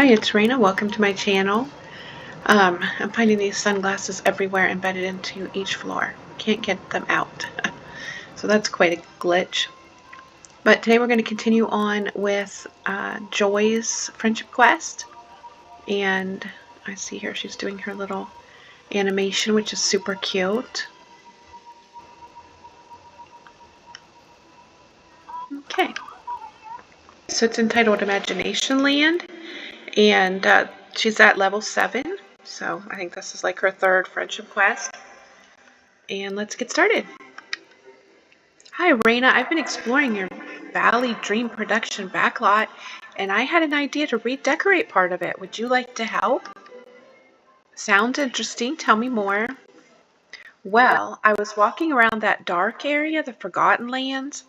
Hi, it's Raina. Welcome to my channel. I'm finding these sunglasses everywhere embedded into each floor. Can't get them out. So that's quite a glitch. But today we're going to continue on with Joy's friendship quest. And I see here she's doing her little animation, which is super cute. Okay. So it's entitled Imagination Land. And she's at level 7. So I think this is like her third friendship quest. And let's get started. Hi, Raina. I've been exploring your Valley Dream production backlot, and I had an idea to redecorate part of it. Would you like to help? Sounds interesting. Tell me more. Well, I was walking around that dark area, the Forgotten Lands.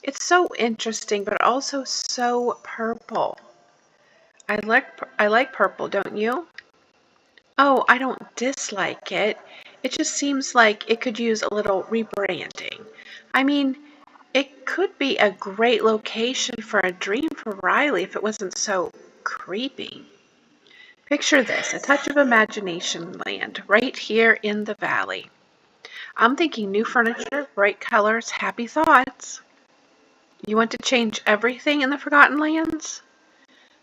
It's so interesting, but also so purple. I like purple, don't you? Oh, I don't dislike it. It just seems like it could use a little rebranding. I mean, it could be a great location for a dream for Riley if it wasn't so creepy. Picture this, a touch of imagination land right here in the valley. I'm thinking new furniture, bright colors, happy thoughts. You want to change everything in the Forgotten Lands?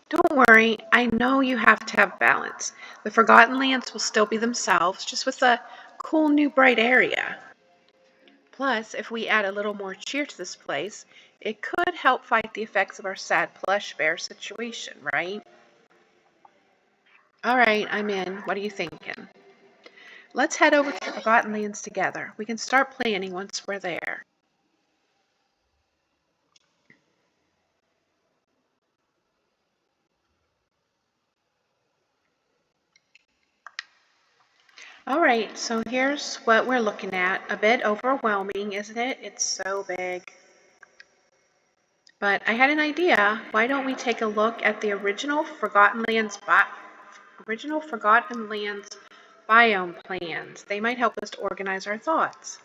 Don't worry, I know you have to have balance. The Forgotten Lands will still be themselves, just with a cool new bright area. Plus, if we add a little more cheer to this place, it could help fight the effects of our sad plush bear situation, right? All right, I'm in. What are you thinking? Let's head over to the Forgotten Lands together. We can start planning once we're there. All right, so here's what we're looking at. A bit overwhelming, isn't it? It's so big. But I had an idea. Why don't we take a look at the original Forgotten Lands biome plans? They might help us to organize our thoughts.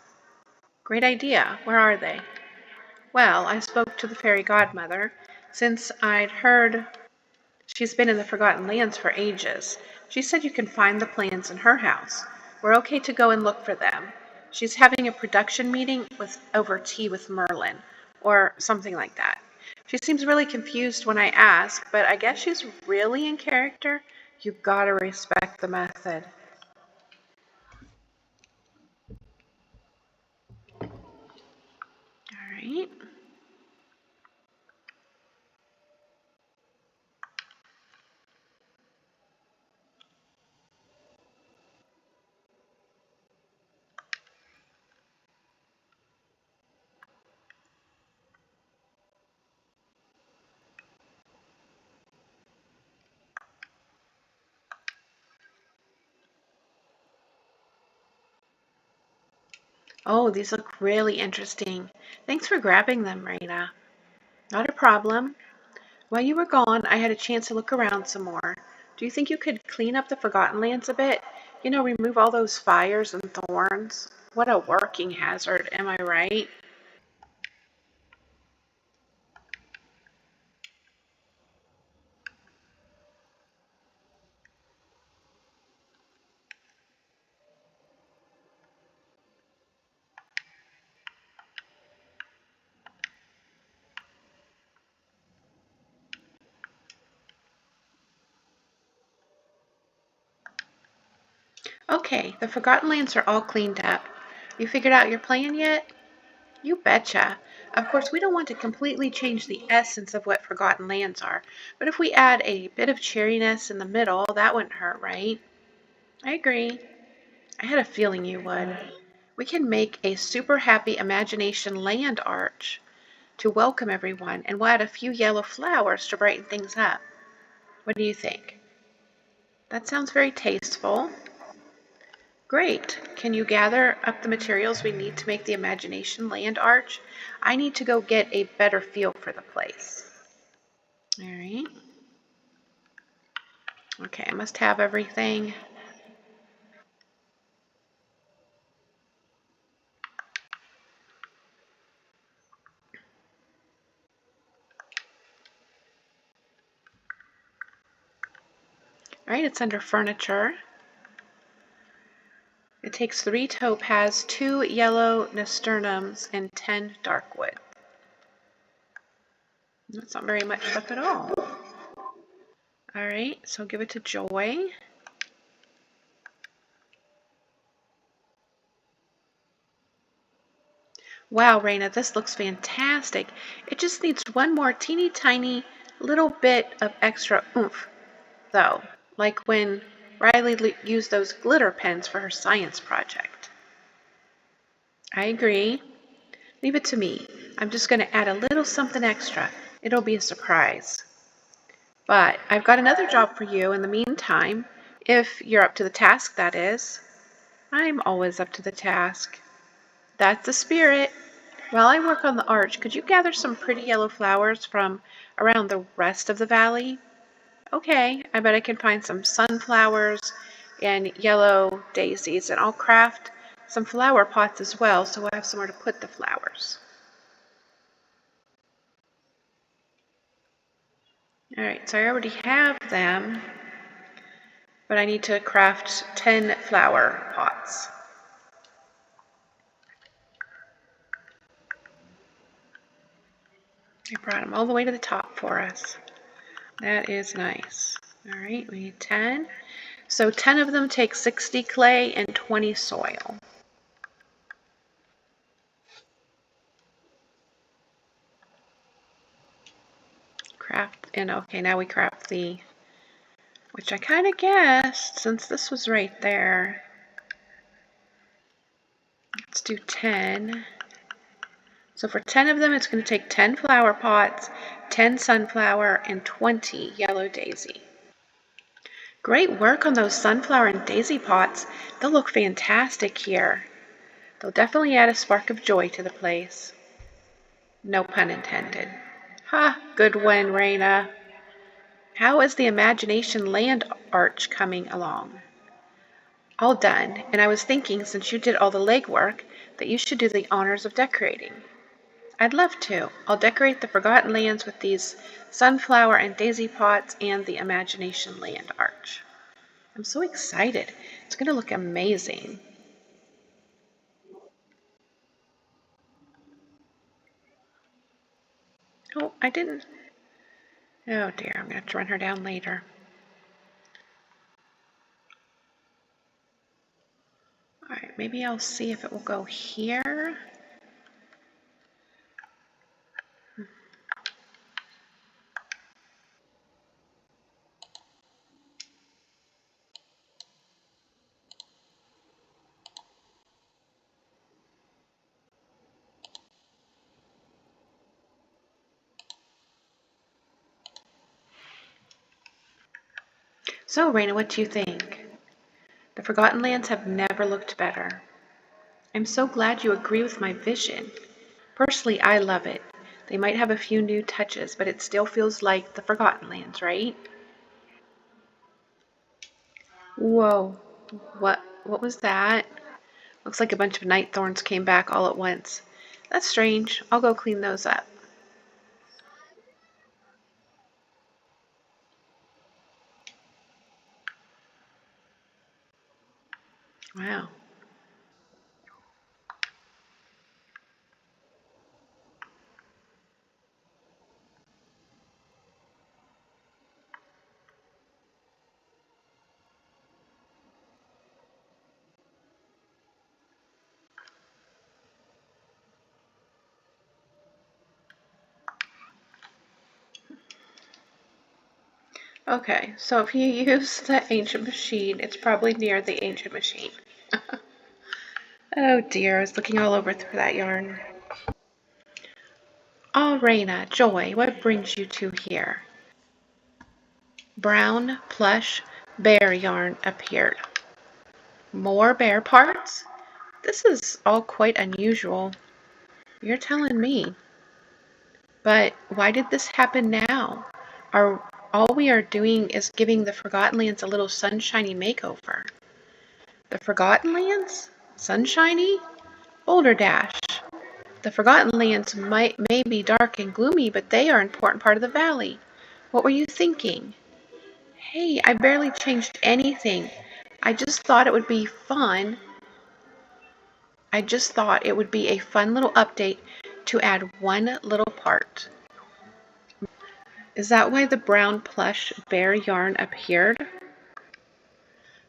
Great idea. Where are they? Well, I spoke to the fairy godmother, since I'd heard she's been in the Forgotten Lands for ages. She said you can find the plans in her house. We're okay to go and look for them. She's having a production meeting over tea with Merlin, or something like that. She seems really confused when I ask, but I guess she's really in character. You gotta respect the method. All right. Oh, these look really interesting. Thanks for grabbing them, Raina. Not a problem. While you were gone, I had a chance to look around some more. Do you think you could clean up the Forgotten Lands a bit? You know, remove all those fires and thorns? What a working hazard, am I right? Okay, the Forgotten Lands are all cleaned up. You figured out your plan yet? You betcha. Of course, we don't want to completely change the essence of what Forgotten Lands are, but if we add a bit of cheeriness in the middle, that wouldn't hurt, right? I agree. I had a feeling you would. We can make a super happy imagination land arch to welcome everyone, and we'll add a few yellow flowers to brighten things up. What do you think? That sounds very tasteful. Great. Can you gather up the materials we need to make the imagination land arch? I need to go get a better feel for the place. All right. Okay, I must have everything. All right, it's under furniture. It takes 3 topaz, 2 yellow nasturtiums, and 10 dark wood. That's not very much stuff at all. All right, so give it to Joy. Wow, Raina, this looks fantastic. It just needs one more teeny tiny little bit of extra oomph, though, like when Riley used those glitter pens for her science project. I agree. Leave it to me. I'm just going to add a little something extra. It'll be a surprise. But I've got another job for you in the meantime, if you're up to the task, that is. I'm always up to the task. That's the spirit. While I work on the arch, could you gather some pretty yellow flowers from around the rest of the valley? Okay, I bet I can find some sunflowers and yellow daisies, and I'll craft some flower pots as well, so we'll have somewhere to put the flowers. Alright, so I already have them, but I need to craft 10 flower pots. I brought them all the way to the top for us. That is nice. Alright, we need 10. So 10 of them take 60 clay and 20 soil. Craft, and okay, now we craft the, which I kind of guessed since this was right there. Let's do 10. So for 10 of them, it's going to take 10 flower pots, 10 sunflower, and 20 yellow daisy. Great work on those sunflower and daisy pots. They'll look fantastic here. They'll definitely add a spark of joy to the place. No pun intended. Ha, good one, Raina. How is the Imagination Land arch coming along? All done, and I was thinking, since you did all the legwork, that you should do the honors of decorating. I'd love to. I'll decorate the Forgotten Lands with these sunflower and daisy pots and the Imagination Land arch. I'm so excited. It's going to look amazing. Oh, I didn't. Oh dear, I'm going to have to run her down later. Alright, maybe I'll see if it will go here. So, Raina, what do you think? The Forgotten Lands have never looked better. I'm so glad you agree with my vision. Personally, I love it. They might have a few new touches, but it still feels like the Forgotten Lands, right? Whoa. What was that? Looks like a bunch of night thorns came back all at once. That's strange. I'll go clean those up. Wow. Okay, so if you use the ancient machine, it's probably near the ancient machine. Oh dear, I was looking all over through that yarn. Oh, Raina, Joy, what brings you two here? Brown plush bear yarn appeared. More bear parts? This is all quite unusual. You're telling me. But why did this happen now? All we are doing is giving the Forgotten Lands a little sunshiny makeover. The Forgotten Lands? Sunshiny? Boulder Dash. The Forgotten Lands may be dark and gloomy, but they are an important part of the valley. What were you thinking? Hey, I barely changed anything. I just thought it would be fun. I just thought it would be a fun little update to add one little part. Is that why the brown plush bear yarn appeared?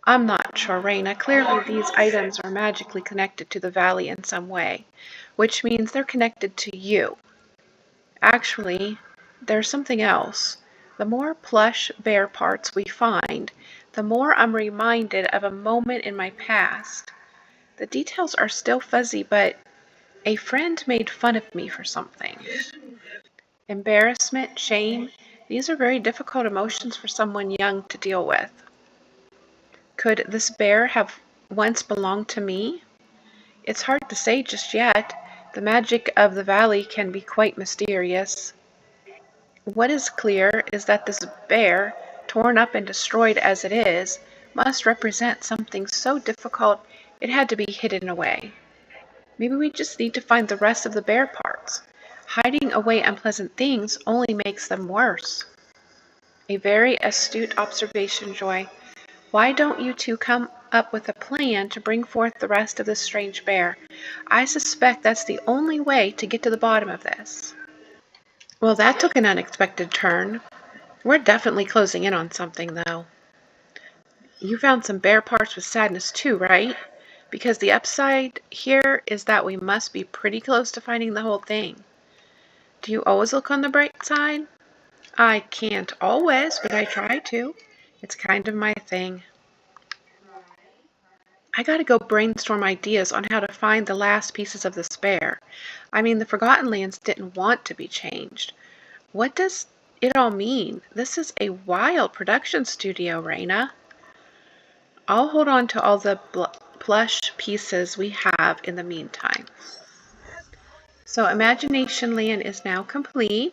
I'm not sure, Raina. Clearly these items are magically connected to the valley in some way, which means they're connected to you. Actually, there's something else. The more plush bear parts we find, the more I'm reminded of a moment in my past. The details are still fuzzy, but a friend made fun of me for something. Embarrassment, shame, these are very difficult emotions for someone young to deal with. Could this bear have once belonged to me? It's hard to say just yet. The magic of the valley can be quite mysterious. What is clear is that this bear, torn up and destroyed as it is, must represent something so difficult it had to be hidden away. Maybe we just need to find the rest of the bear parts. Hiding away unpleasant things only makes them worse. A very astute observation, Joy. Why don't you two come up with a plan to bring forth the rest of this strange bear? I suspect that's the only way to get to the bottom of this. Well, that took an unexpected turn. We're definitely closing in on something, though. You found some bear parts with sadness too, right? Because the upside here is that we must be pretty close to finding the whole thing. Do you always look on the bright side? I can't always, but I try to. It's kind of my thing. I gotta go brainstorm ideas on how to find the last pieces of this bear. I mean, the Forgotten Lands didn't want to be changed. What does it all mean? This is a wild production studio, Raina. I'll hold on to all the plush pieces we have in the meantime. So Imagination Land is now complete.